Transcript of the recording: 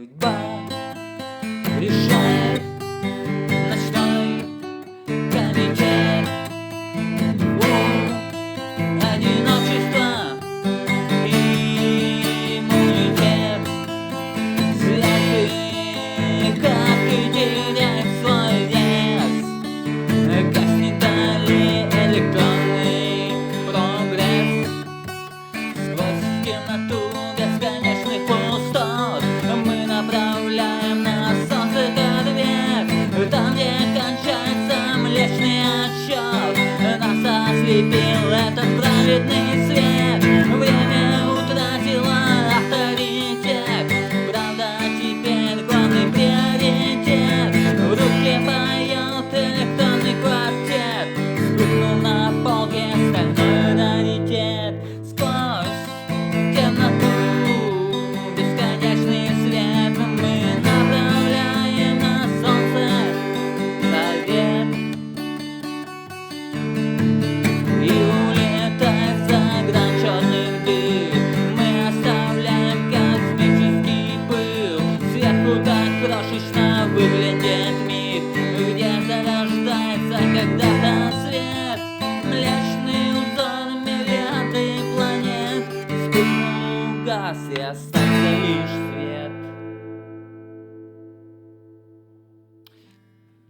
Судьба решает ночной комитет. Одиночество, иммунитет. Звезды, как и теряют свой вес. Гаснет далее электронный прогресс. Сквозь темноту бесконечных пустот мы направляем на солнце ответ. Там, где кончается Млечный отсчет, нас ослепил этот праведный свет. Время утратило авторитет, правда теперь главный приоритет. В руке поет электронный квартет, скрипнул на полке стальной раритет. Сквозь темноту бесконечный свет мы направляем на солнце совет. И улетает за грань черных дыр, мы оставляем космический пыл. Сверху так крошечно выглядит мир, где зарождается когда-то свет. Млечный узор, миллиарды планет, вспыхнул, угас и остался